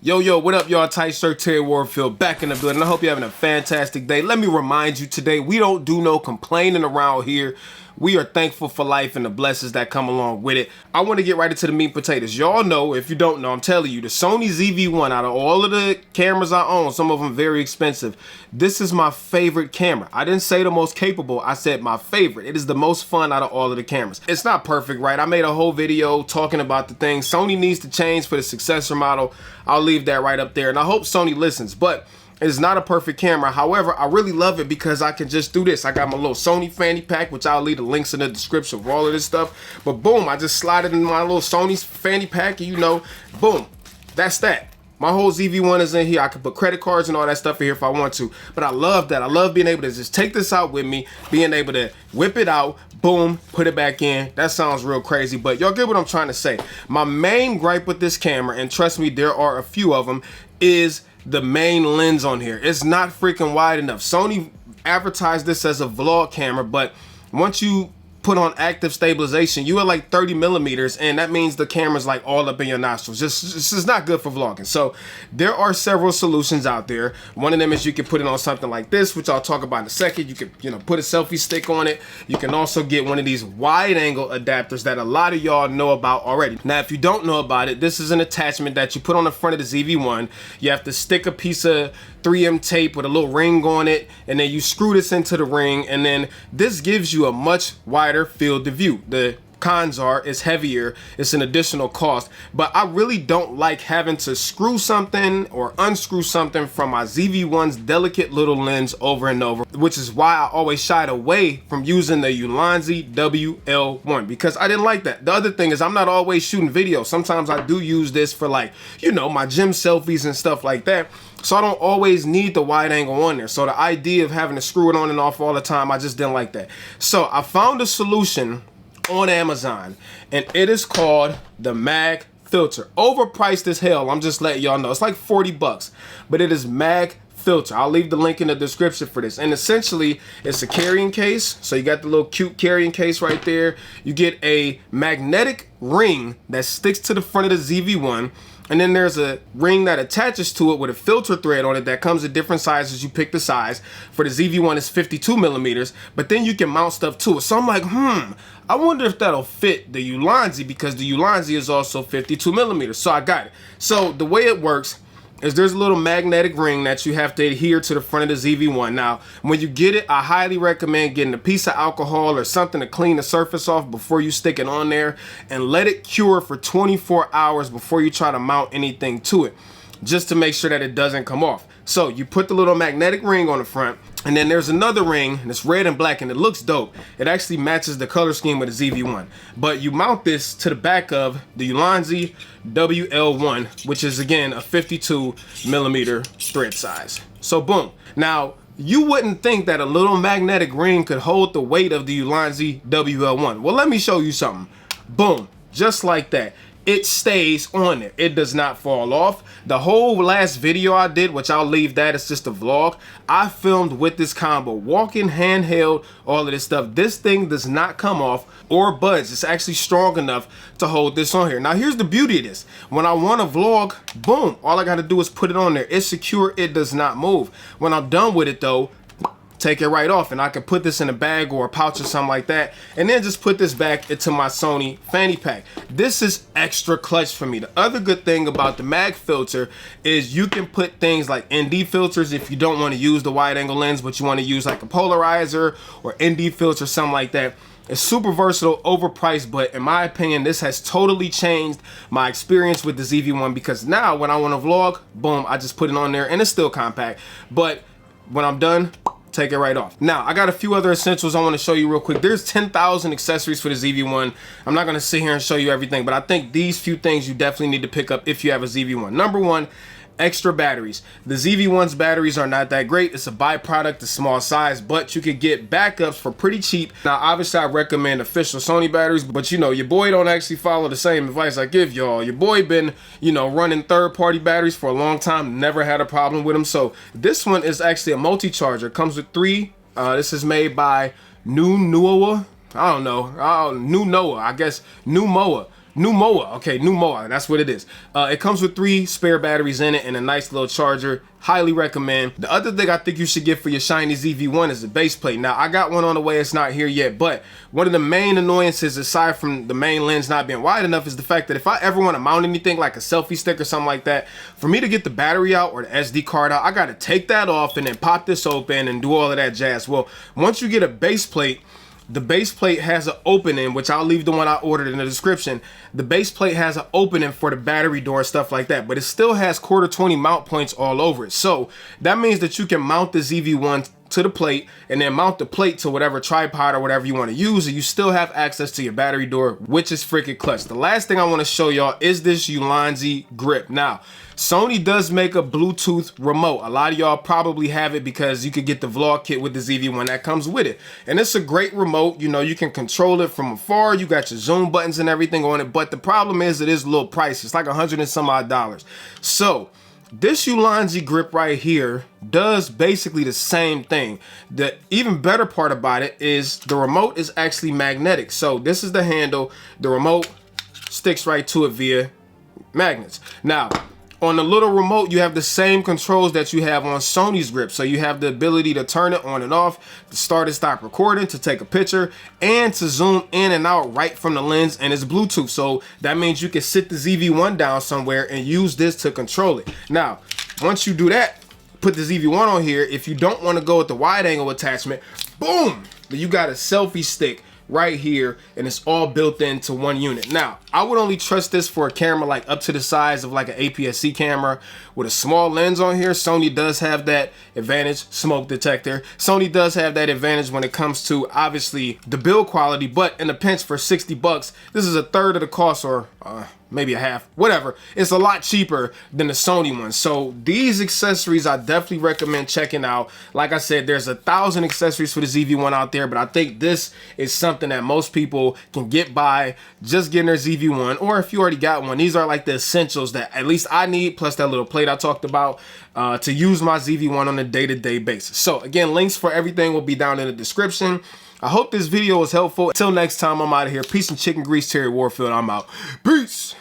Yo, what up, y'all? Tight Shirt Terry Warfield back in the building. I hope you're having a fantastic day. Let me remind you today, we don't do no complaining around here. We are thankful for life and the blessings that come along with it. I want to get right into the meat and potatoes. Y'all know, if you don't know, I'm telling you, the Sony ZV-1, out of all of the cameras I own, some of them very expensive, this is my favorite camera. I didn't say the most capable, I said my favorite. It is the most fun out of all of the cameras. It's not perfect, right? I made a whole video talking about the things Sony needs to change for the successor model. I'll leave that right up there, and I hope Sony listens, but it's not a perfect camera. However, I really love it because I can just do this. I got my little Sony fanny pack, which I'll leave the links in the description of all of this stuff. But boom, I just slide it in my little Sony fanny pack, and you know, boom, that's that. My whole ZV-1 is in here. I can put credit cards and all that stuff in here if I want to. But I love that. I love being able to just take this out with me, being able to whip it out, boom, put it back in. That sounds real crazy, but y'all get what I'm trying to say. My main gripe with this camera, and trust me, there are a few of them, is the main lens on here. It's not freaking wide enough. Sony advertised this as a vlog camera, but once you put on active stabilization, you are like 30 millimeters, and that means the camera's like all up in your nostrils. This is not good for vlogging. So there are several solutions out there. One of them is you can put it on something like this, which I'll talk about in a second. You can, put a selfie stick on it. You can also get one of these wide angle adapters that a lot of y'all know about already. Now, if you don't know about it, this is an attachment that you put on the front of the ZV-1. You have to stick a piece of 3M tape with a little ring on it, and then you screw this into the ring, and then this gives you a much wider field of view. The cons are it's heavier, it's an additional cost, but I really don't like having to screw something or unscrew something from my ZV-1's delicate little lens over and over, which is why I always shied away from using the Ulanzi WL-1, because I didn't like that. The other thing is I'm not always shooting video. Sometimes I do use this for, like, my gym selfies and stuff like that. So I don't always need the wide angle on there. So the idea of having to screw it on and off all the time, I just didn't like that. So I found a solution on Amazon, and it is called the mag filter. Overpriced as hell, I'm just letting y'all know. It's like 40 bucks, but it is mag filter. I'll leave the link in the description for this. And essentially, it's a carrying case. So you got the little cute carrying case right there. You get a magnetic ring that sticks to the front of the ZV-1. And then there's a ring that attaches to it with a filter thread on it that comes in different sizes. You pick the size. For the ZV-1, it's 52 millimeters, but then you can mount stuff to it. So I'm like, I wonder if that'll fit the Ulanzi, because the Ulanzi is also 52 millimeters. So I got it. So the way it works is there's a little magnetic ring that you have to adhere to the front of the ZV-1. Now, when you get it, I highly recommend getting a piece of alcohol or something to clean the surface off before you stick it on there, and let it cure for 24 hours before you try to mount anything to it, just to make sure that it doesn't come off. So you put the little magnetic ring on the front, and then there's another ring, and it's red and black, and it looks dope. It actually matches the color scheme of the ZV-1. But you mount this to the back of the Ulanzi WL-1, which is, again, a 52 millimeter thread size. So boom. Now, you wouldn't think that a little magnetic ring could hold the weight of the Ulanzi WL-1. Well, let me show you something. Boom. Just like that. It stays on there. It does not fall off. The whole last video I did, which I'll leave that, it's just a vlog, I filmed with this combo, walking, handheld, all of this stuff. This thing does not come off or budge. It's actually strong enough to hold this on here. Now, here's the beauty of this. When I want to vlog, boom, all I got to do is put it on there. It's secure. It does not move. When I'm done with it, though, take it right off, and I can put this in a bag or a pouch or something like that, and then just put this back into my Sony fanny pack. This is extra clutch for me. The other good thing about the mag filter is you can put things like ND filters if you don't want to use the wide angle lens, but you want to use like a polarizer or ND filter, something like that. It's super versatile, overpriced, but in my opinion, this has totally changed my experience with the ZV-1, because now when I want to vlog, boom, I just put it on there, and it's still compact, but when I'm done, take it right off. Now, I got a few other essentials I want to show you real quick. There's 10,000 accessories for the ZV-1. I'm not going to sit here and show you everything, but I think these few things you definitely need to pick up if you have a ZV-1. Number one, extra batteries. The ZV-1's batteries are not that great. It's a byproduct, the small size, but you could get backups for pretty cheap. Now, obviously, I recommend official Sony batteries, but your boy don't actually follow the same advice I give y'all. Your boy been, running third-party batteries for a long time, never had a problem with them. So this one is actually a multi-charger. Comes with 3. This is made by Numoa. I don't know. New Noah, I guess. Numoa. New Moa, okay, New Moa, that's what it is. It comes with 3 spare batteries in it and a nice little charger. Highly recommend. The other thing I think you should get for your shiny ZV-1 is the base plate. Now, I got one on the way, it's not here yet, but one of the main annoyances, aside from the main lens not being wide enough, is the fact that if I ever want to mount anything like a selfie stick or something like that, for me to get the battery out or the SD card out, I got to take that off and then pop this open and do all of that jazz. Well, once you get a base plate, the base plate has an opening, which I'll leave the one I ordered in the description. The base plate has an opening for the battery door and stuff like that, but it still has quarter 20 mount points all over it. So that means that you can mount the ZV-1 to the plate and then mount the plate to whatever tripod or whatever you want to use, and you still have access to your battery door, which is freaking clutch. The last thing I want to show y'all is this Ulanzi grip. Now, Sony does make a Bluetooth remote. A lot of y'all probably have it because you could get the vlog kit with the ZV-1 that comes with it. And it's a great remote. You know, you can control it from afar. You got your zoom buttons and everything on it. But the problem is it is a little pricey. It's like $100 and some odd. So this Ulanzi grip right here does basically the same thing. The even better part about it is the remote is actually magnetic. So this is the handle. The remote sticks right to it via magnets. Now, on the little remote, you have the same controls that you have on Sony's grip. So you have the ability to turn it on and off, to start and stop recording, to take a picture, and to zoom in and out right from the lens, and it's Bluetooth. So that means you can sit the ZV-1 down somewhere and use this to control it. Now, once you do that, put the ZV-1 on here. If you don't want to go with the wide angle attachment, boom, you got a selfie stick right here, and it's all built into one unit. Now, I would only trust this for a camera like up to the size of like an APS-C camera with a small lens on here. Sony does have that advantage, smoke detector. Sony does have that advantage when it comes to obviously the build quality, but in a pinch for 60 bucks, this is a third of the cost, or maybe a half, whatever. It's a lot cheaper than the Sony one. So these accessories I definitely recommend checking out. Like I said, there's 1,000 accessories for the ZV-1 out there, but I think this is something that most people can get by just getting their ZV-1, or if you already got one, these are like the essentials that at least I need, plus that little plate I talked about, to use my ZV-1 on a day-to-day basis. So again, links for everything will be down in the description. I hope this video was helpful. Until next time, I'm out of here. Peace and chicken grease, Terry Warfield. I'm out. Peace.